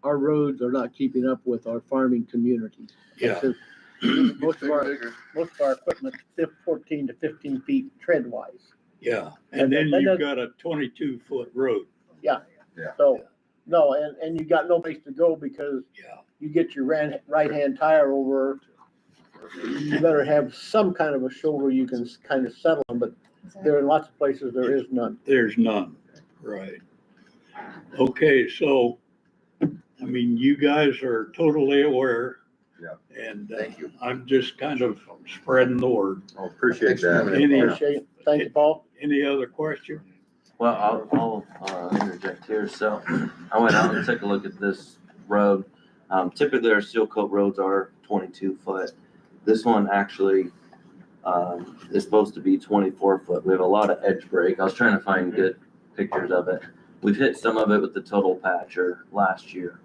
our roads are not keeping up with our farming communities. Yeah. Most of our equipment, 14 to 15 feet tread wise. Yeah, and then you've got a 22-foot road. So, no, and you got no place to go because you get your right-hand tire over. You better have some kind of a shoulder you can kind of settle on, but there are lots of places there is none. There's none, right. Okay, so, I mean, you guys are totally aware. Yeah. And Thank you. I'm just kind of spreading the word. I appreciate that. Appreciate it. Thank you, Paul. Any other questions? Well, I'll interject here. So I went out and took a look at this road. Typically our seal coat roads are 22 foot. This one actually is supposed to be 24 foot. We have a lot of edge break. I was trying to find good pictures of it. We've hit some of it with the total patcher last year.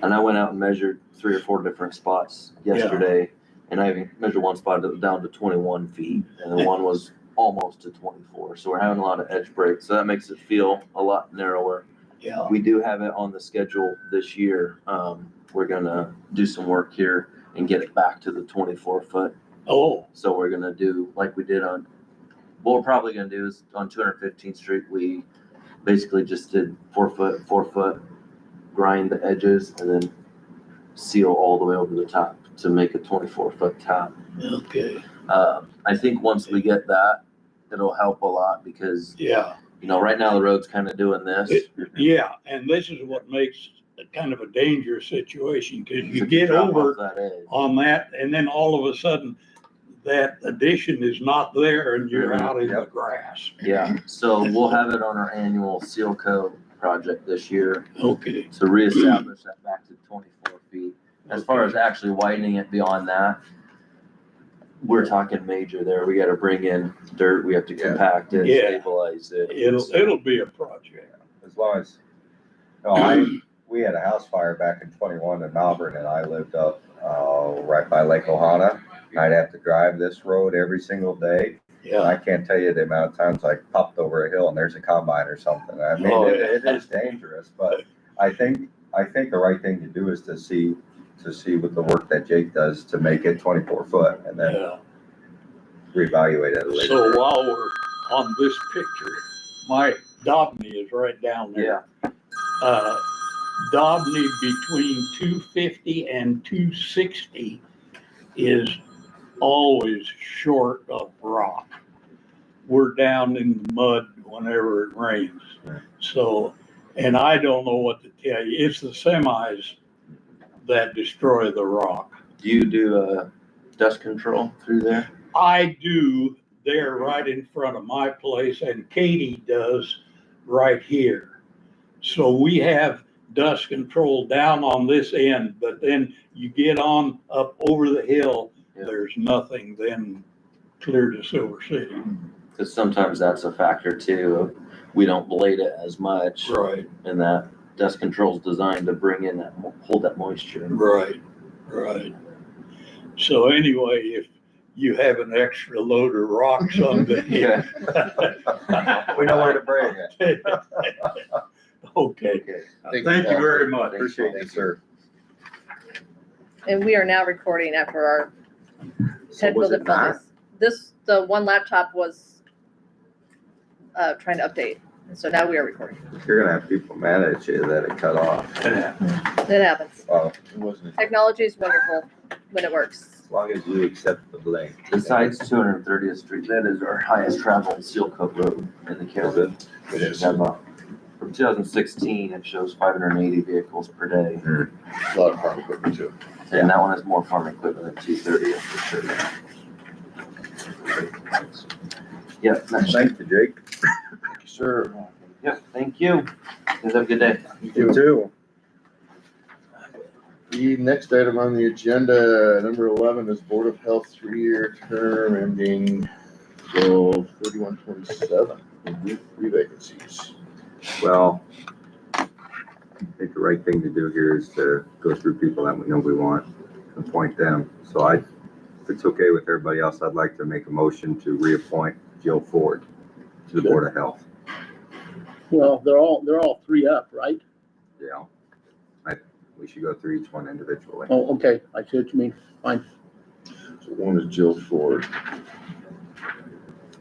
And I went out and measured 3 or 4 different spots yesterday. And I measured one spot that was down to 21 feet and then one was almost to 24. So we're having a lot of edge breaks. So that makes it feel a lot narrower. Yeah. We do have it on the schedule this year. We're gonna do some work here and get it back to the 24 foot. Oh, So we're gonna do like we did on, what we're probably gonna do is on 215th Street, we basically just did 4 foot, grind the edges and then seal all the way over the top to make a 24 foot top. okay. I think once we get that, it'll help a lot because, Yeah, right now the road's kind of doing this. yeah, and this is what makes it kind of a dangerous situation, because you If get drop over off that edge. on that, and then all of a sudden, that addition is not there, and you're Mhm. out in the grass. Yeah, so we'll have it on our annual seal coat project this year Okay, to reestablish that back to 24 feet. As far as actually widening it beyond that, we're talking major there. We gotta bring in dirt, we have to compact it, Yeah. stabilize it. it'll be a project. As long as, we had a house fire back in 21 in Malvern and I lived up, right by Lake Ohana. I'd have to drive this road every single day. Yeah, I can't tell you the amount of times I popped over a hill and there's a combine or something. I mean, Oh, it is dangerous, but I think the right thing to do is to see with the work that Jake does to make it 24 foot and then yeah. reevaluate it later. So while we're on this picture, my Dobney is right down there. Dobney between 250 and 260 is always short of rock. We're down in the mud whenever it rains. Right. So, and I don't know what to tell you. It's the semis that destroy the rock. Do you do dust control through there? I do there right in front of my place, and Katie does right here. So we have dust control down on this end, but then you get on up over the hill, there's nothing then clear to Silver City. Because sometimes that's a factor too. We don't blade it as much. Right, And that dust control is designed to bring in that, hold that moisture. right, right. So anyway, if you have an extra load of rock someday. Yeah. We know where to bring it. Okay, thank you very much. Appreciate it, sir. And we are now recording after our So head was builder it not? the one laptop was trying to update. And so now we are recording. You're gonna have people mad at you that it cut off. It happens. Well, Technology is wonderful when it works. as long as you accept the blame. Besides 230th Street, that is our highest traveled seal coat road in the county. It is. From 2016, it shows 580 vehicles per day. A lot of farm equipment too. And that one has more farm equipment than 230th for sure. Yeah, next. Thank you, Jake. Thank you, sir. Yep, thank you. Guys have a good day. You too. The next item on the agenda, number 11, is Board of Health 3-year term ending 12/31/27. 3 vacancies. Well, I think the right thing to do here is to go through people that we know we want, appoint them. So if it's okay with everybody else, I'd like to make a motion to reappoint Jill Ford to the Board of Health. Well, they're all 3 up, right? Yeah. We should go through each one individually. Oh, okay, I see what you mean, fine. So one is Jill Ford.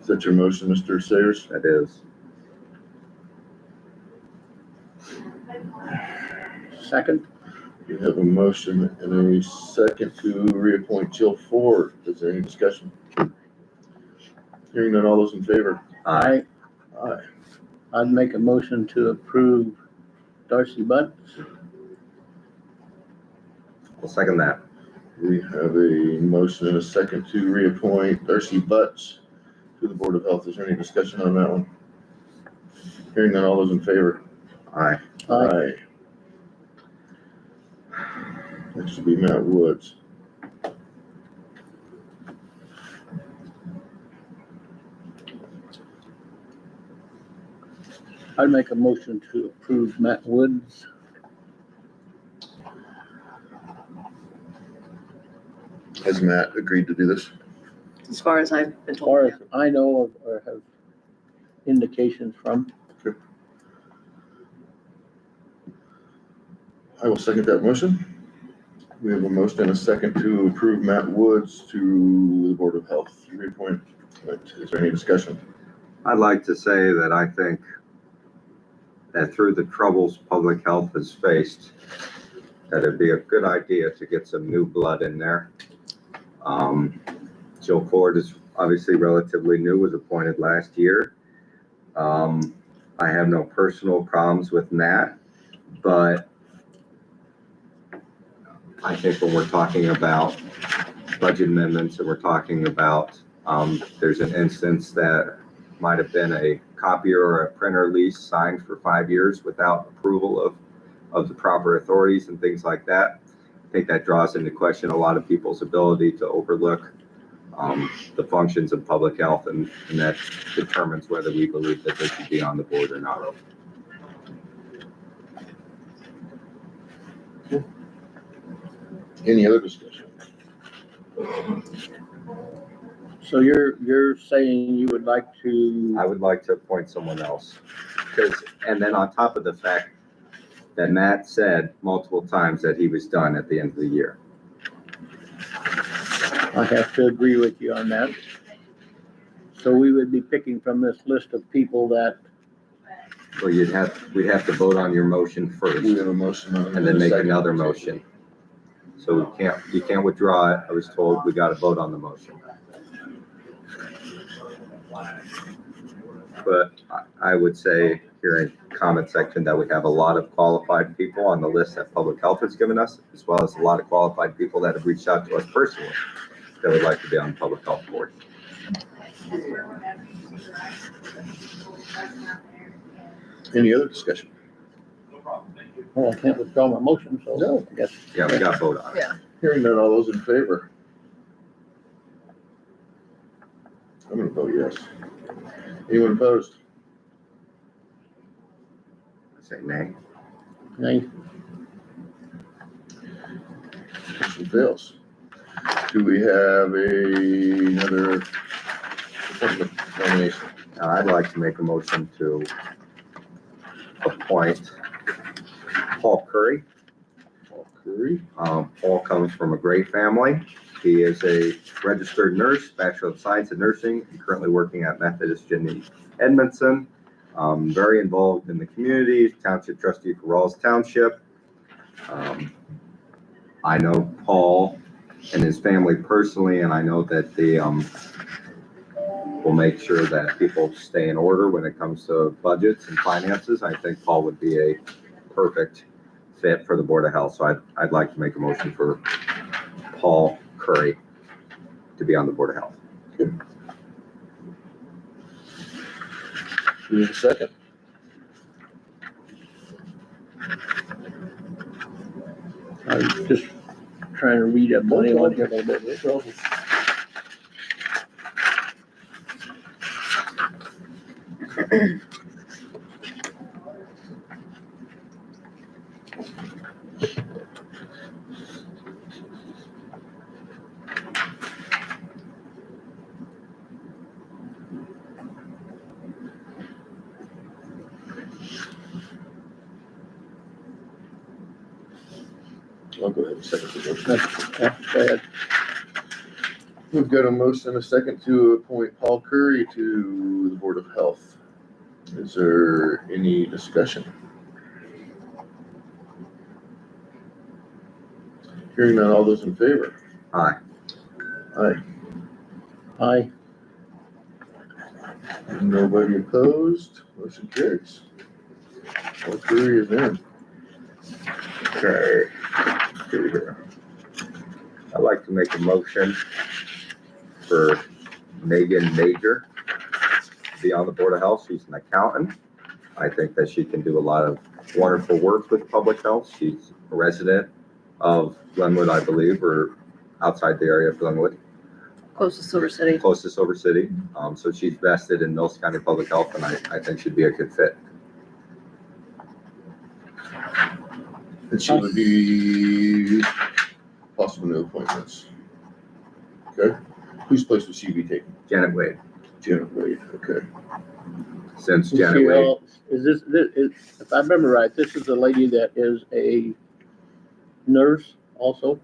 Is that your motion, Mr. Sayers? That is. Second, We have a motion and a second to reappoint Jill Ford. Is there any discussion? Hearing none, all those in favor? Aye. Aye. I'd make a motion to approve Darcy Butts. I'll second that. We have a motion and a second to reappoint Darcy Butts to the Board of Health. Is there any discussion on that one? Hearing none, all those in favor? Aye. Aye. Next should be Matt Woods. I'd make a motion to approve Matt Woods. Has Matt agreed to do this? As far as I've been As far told. as I know of or have indications from. I will second that motion. We have a motion and a second to approve Matt Woods to the Board of Health reappointment. Is there any discussion? I'd like to say that I think that through the troubles public health has faced, that it'd be a good idea to get some new blood in there. Jill Ford is obviously relatively new, was appointed last year. I have no personal problems with Nat, but I think when we're talking about budget amendments and we're talking about, there's an instance that might have been a copier or a printer lease signed for 5 years without approval of the proper authorities and things like that. I think that draws into question a lot of people's ability to overlook the functions of public health, and that determines whether we believe that they should be on the board or not. Any other discussion? So you're saying you would like to, I would like to appoint someone else. And then on top of the fact that Matt said multiple times that he was done at the end of the year. I have to agree with you on that. So we would be picking from this list of people that, Well, we'd have to vote on your motion first We have a motion on it. and then make Second. another motion. So you can't withdraw it. I was told we got to vote on the motion. But I would say here in comment section that we have a lot of qualified people on the list that public health has given us, as well as a lot of qualified people that have reached out to us personally that would like to be on the public health board. Any other discussion? well, I can't withdraw my motion, so No. I guess. Yeah, we got to vote on it. Yeah. Hearing none, all those in favor? I'm gonna vote yes. Anyone opposed? I say nay. Nay. Motion fails. Do we have another appointment nomination? I'd like to make a motion to appoint Paul Curry. Paul Curry. Paul comes from a great family. He is a registered nurse, Bachelor of Science in Nursing, and currently working at Methodist in Edmondson. Very involved in the community, township trustee for Rawls Township. I know Paul and his family personally, and I know that they will make sure that people stay in order when it comes to budgets and finances. I think Paul would be a perfect fit for the Board of Health. So I'd like to make a motion for Paul Curry to be on the Board of Health. Do we have a second? I was just trying to read up on anyone here a little bit. No problem. I'll go ahead and second the motion. Yeah, go ahead. We've got a motion and a second to appoint Paul Curry to the Board of Health. Is there any discussion? Hearing none, all those in favor? Aye. Aye. Aye. Nobody opposed, motion carries. Paul Curry is in. Okay. Here. I'd like to make a motion for Megan Major to be on the Board of Health. She's an accountant. I think that she can do a lot of wonderful work with public health. She's a resident of Glenwood, I believe, or outside the area of Glenwood, Close to Silver City. close to Silver City. So she's vested in Mills County Public Health, and I think she'd be a good fit. And she would be possible new appointments. Okay, whose place would she be taking? Janet Wade. Janet Wade, okay. Since Is Janet she Wade, all- Is this, if I remember right, this is a lady that is a nurse also?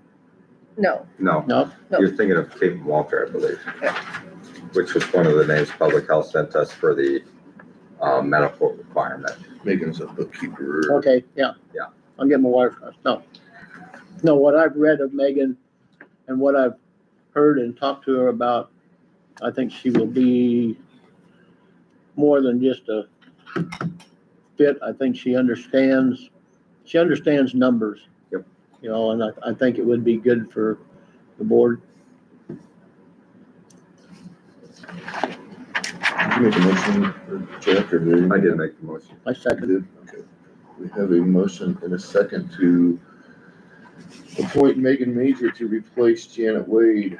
No, no, No? No. you're thinking of Kate Walter, I believe, Yeah. which was one of the names Public Health sent us for the medical requirement. Megan's a bookkeeper. Okay, yeah. Yeah. I'll get my wires crossed. No. No, what I've read of Megan and what I've heard and talked to her about, I think she will be more than just a fit. I think she understands numbers. Yep. You know, and I think it would be good for the board. Did you make a motion, or Jeff, or did you? I did make the motion. I You second. did? Okay. We have a motion and a second to appoint Megan Major to replace Janet Wade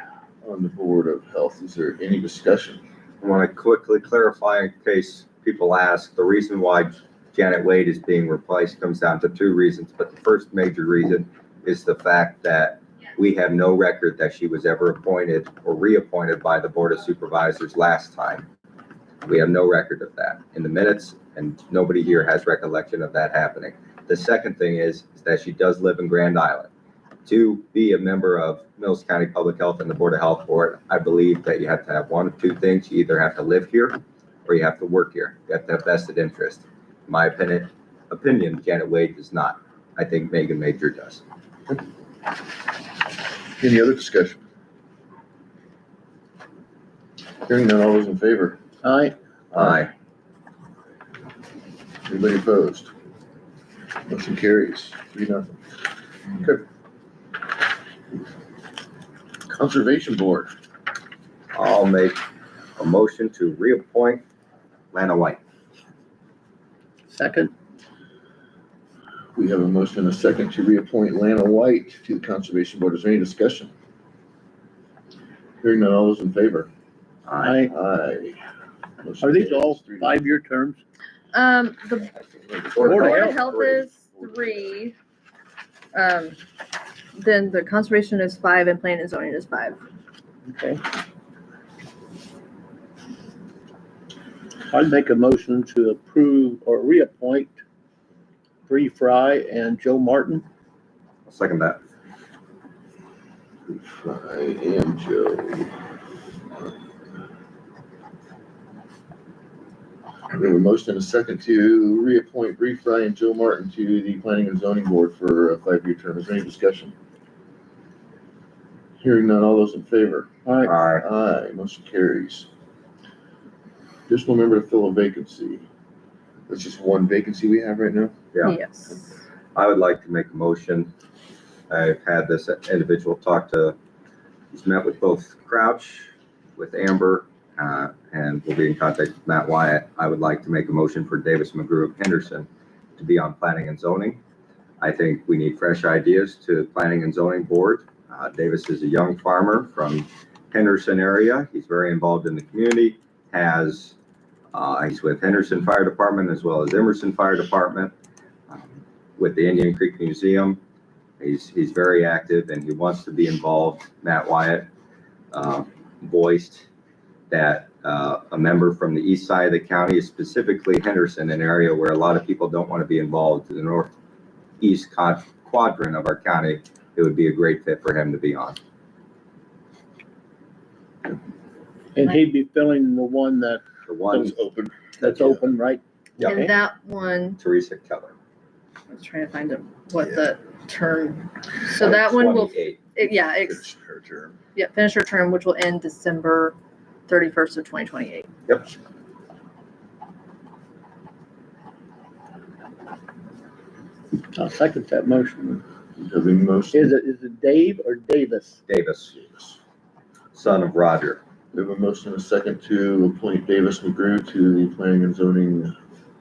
on the Board of Health. Is there any discussion? I want to quickly clarify in case people ask, the reason why Janet Wade is being replaced comes down to two reasons, but the first major reason is the fact that we have no record that she was ever appointed or reappointed by the Board of Supervisors last time. We have no record of that in the minutes, and nobody here has recollection of that happening. The second thing is that she does live in Grand Island. To be a member of Mills County Public Health and the Board of Health Board, I believe that you have to have one of two things. You either have to live here or you have to work here. You have to have vested interest. In my opinion, Janet Wade does not. I think Megan Major does. Any other discussion? Hearing none, all those in favor? Aye. Aye. Anybody opposed? Motion carries 3-0. Okay. Conservation Board. I'll make a motion to reappoint Lana White. Second. We have a motion and a second to reappoint Lana White to the Conservation Board. Is there any discussion? Hearing none, all those in favor? Aye. Aye. Motion Are these carries all 3-0. 5-year terms? the Board of Board of Health, Health is 3. Then the conservation is 5 and planning and zoning is 5. Okay. I'd make a motion to approve or reappoint Bree Fry and Joe Martin. I'll second that. Fry and Joe. We have a motion and a second to reappoint Bree Fry and Joe Martin to the Planning and Zoning Board for a 5-year term. Is there any discussion? Hearing none, all those in favor? Aye. Aye. Aye, motion carries. Additional member to fill a vacancy. That's just one vacancy we have right now? Yeah. Yes. I would like to make a motion. I've had this individual he's met with both Crouch, with Amber, and will be in contact with Matt Wyatt. I would like to make a motion for Davis McGrew of Henderson to be on Planning and Zoning. I think we need fresh ideas to the Planning and Zoning Board. Davis is a young farmer from Henderson area. He's very involved in the community, he's with Henderson Fire Department as well as Emerson Fire Department, with the Indian Creek Museum. He's very active and he wants to be involved. Matt Wyatt voiced that a member from the east side of the county, specifically Henderson, an area where a lot of people don't want to be involved, in the northeast quadrant of our county, it would be a great fit for him to be on. And he'd be filling the one The That one, was open. that's open, right? yeah, And that one, Teresa Keller. I was trying to find what the term, so that one will, 28. It's her term. finish her term, which will end December 31st of 2028. Yep. I'll second that motion. We have a motion. Is it Dave or Davis? Davis, son of Roger. We have a motion and a second to appoint Davis McGrew to the Planning and Zoning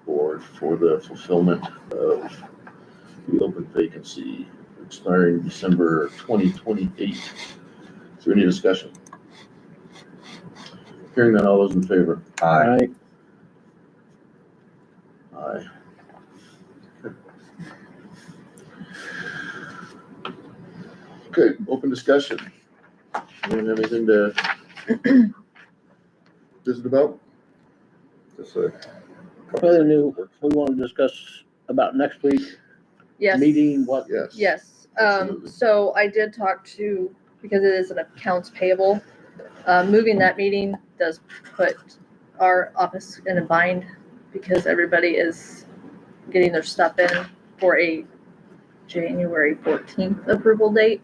Board for the fulfillment of the open vacancy expiring December 2028. Is there any discussion? Hearing none, all those in favor? Aye. Right. Aye. Okay, open discussion. Anyone have anything to visit about? Just a Other new, we want to discuss about next week Yes. meeting, what, Yes. Yes, Absolutely. so I did talk to, because it is an accounts payable, moving that meeting does put our office in a bind because everybody is getting their stuff in for a January 14th approval date.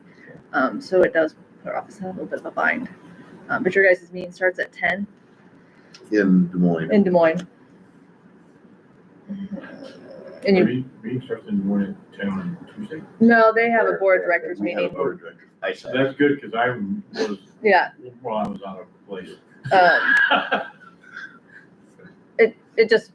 So it does put our office in a little bit of a bind. But your guys' meeting starts at 10 In Des Moines. in Des Moines. And you, Meeting starts in the morning, 10 on Tuesday. no, they have a board of directors We have a meeting. board of directors. I So that's good, because I was, Yeah, well, I was out of place. it just,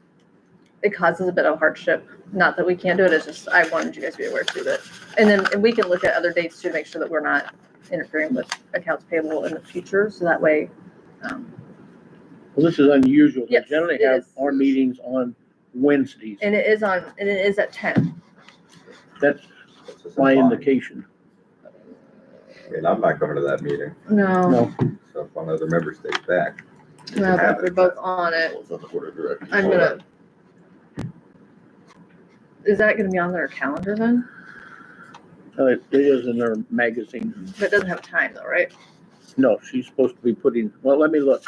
it causes a bit of hardship. Not that we can't do it, it's just, I wanted you guys to be aware too that, and we can look at other dates to make sure that we're not interfering with accounts payable in the future, so that way, well, this is unusual. We Yes, generally it have is. our meetings on Wednesdays. and it is at 10. That's That's just my a bond. indication. And I'm not going to that meeting, No, No, so if one other member stays back. you no, can but have if we're it. both on it, Both on the board of directors. I'm gonna. Is that gonna be on their calendar then? it is in their magazine. But it doesn't have time though, right? No, she's supposed to be putting, well, let me look.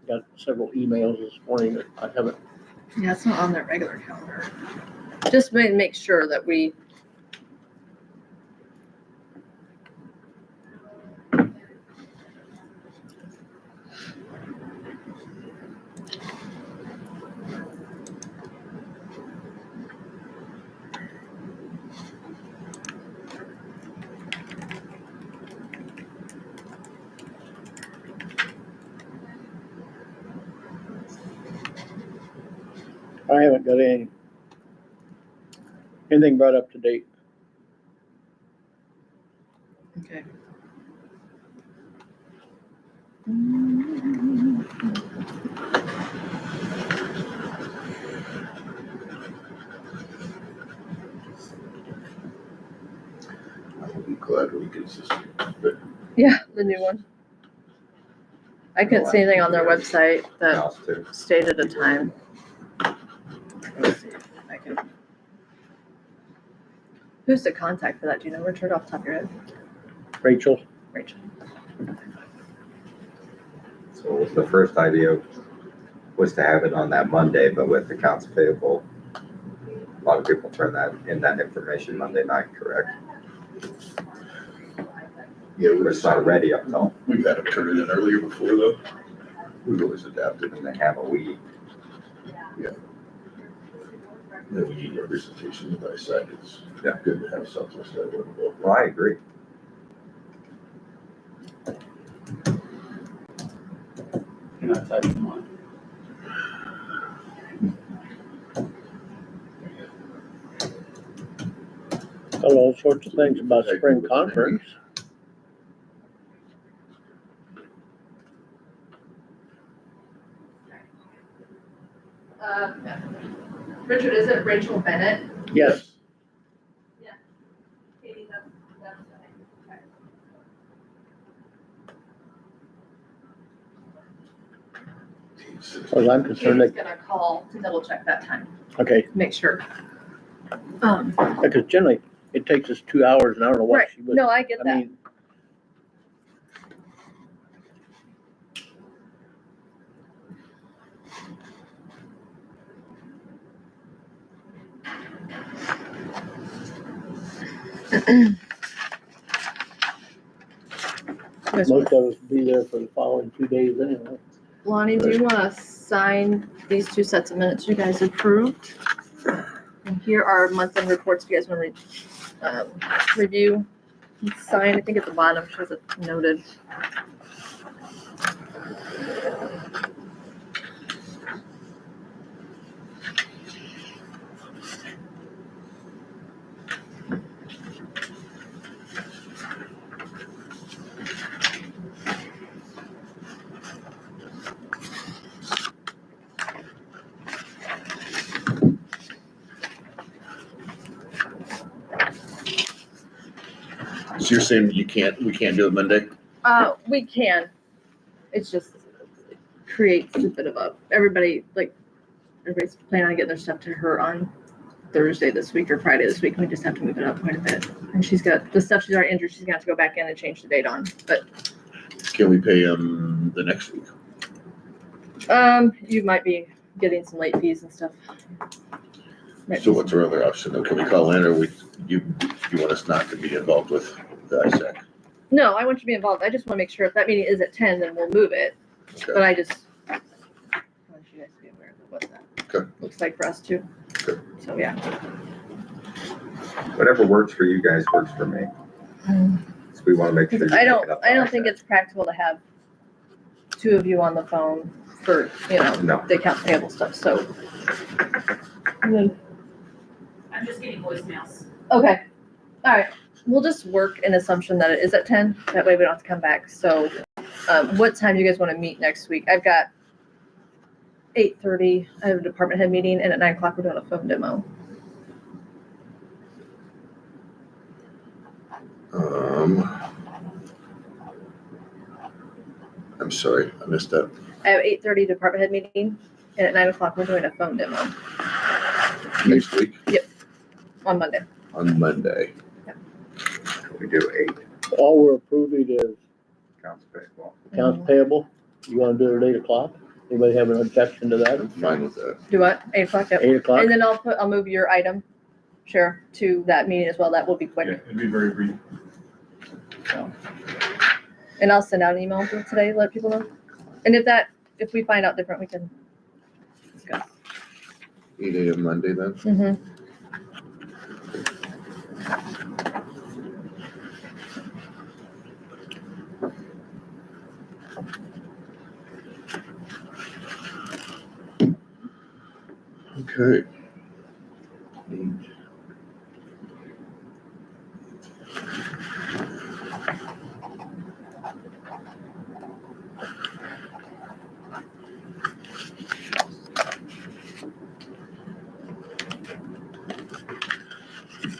Got several emails this morning that I haven't, Yeah, it's not on their regular calendar. Just make sure that we. I haven't got anything brought up to date. Okay. I'll be glad when he gets this. But Yeah, the new one. I couldn't see anything on their website that House too. stated a time. Let's see if I can. Who's the contact for that? Do you know, Richard, off the top of your head? Rachel, Rachel. So the first idea was to have it on that Monday, but with accounts payable, a lot of people turn that information Monday night, correct? yeah, It's not ready up till, we've had them turn it in earlier before though. We've always adapted. and they have a week. Then we need representation by side. It's good to have something to say. Well, I agree. Can I type them on? got all sorts of things about spring conference. Richard, is it Rachel Bennett? Yes, Katie, that's as far as I'm concerned, Katie's gonna call to double check that time, okay, make sure. because generally, it takes us 2 hours and I don't know what Right, she was. no, I get I that. mean, most of us be there for the following 2 days anyway. Lonnie, do you wanna sign these 2 sets of minutes you guys approved? And here are month-end reports, if you guys wanna, review and sign, I think at the bottom shows it noted. So you're saying we can't do it Monday? We can, it's just creates a bit of a, everybody's planning on getting their stuff to her on Thursday this week or Friday this week, and we just have to move it up quite a bit. And she's got, the stuff she's already injured, she's gonna have to go back in and change the date on, but, Can we pay them the next week? you might be getting some late fees and stuff. Might So be what's some- our other option? Though? Can we call in, or you want us not to be involved with the ISAC? No, I want you to be involved. I just wanna make sure if that meeting is at 10, then we'll move it, but Okay. I just want you guys to be aware of what that Okay. looks like for us too. Okay. So, yeah. Whatever works for you guys works for me. So we want to make sure. you I pick don't, it up I don't like think that. it's practical to have 2 of you on the phone for, No. the accounts payable stuff, so. And then- I'm just getting voicemails. Okay, all right, we'll just work in assumption that it is at 10, that way we don't have to come back, so, what time do you guys wanna meet next week? I've got 8:30, I have a department head meeting, and at 9 o'clock we're doing a phone demo. I'm sorry, I missed that. I have 8:30 department head meeting, and at 9 o'clock we're doing a phone demo Next week on Monday. on Monday. We do 8 All we're approving is accounts payable. accounts payable. You wanna do it at 8 o'clock? Anybody have an objection to that? I'm fine with that. Do what, 8 o'clock? Yep. 8 o'clock? And then I'll move your item, Sheriff, to that meeting as well, that will be Yeah, quick. it'd be very brief. And I'll send out an email today, let people know. And if we find out different, we can discuss. 8 a.m. Monday then? Mm-hmm. Okay.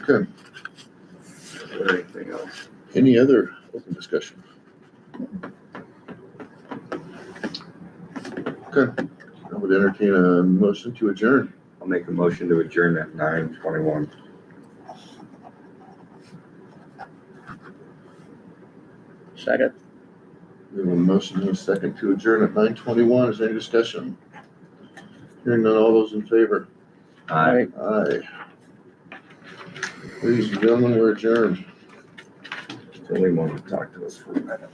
Okay, Or anything else? any other open discussion? Okay, I would entertain a motion to adjourn. I'll make a motion to adjourn at 9:21. Second. We have a motion and a second to adjourn at 9:21. Is there any discussion? Hearing none, all those in favor? Aye. Aye. Ladies and gentlemen, we're adjourned. So we want to talk to us for a minute.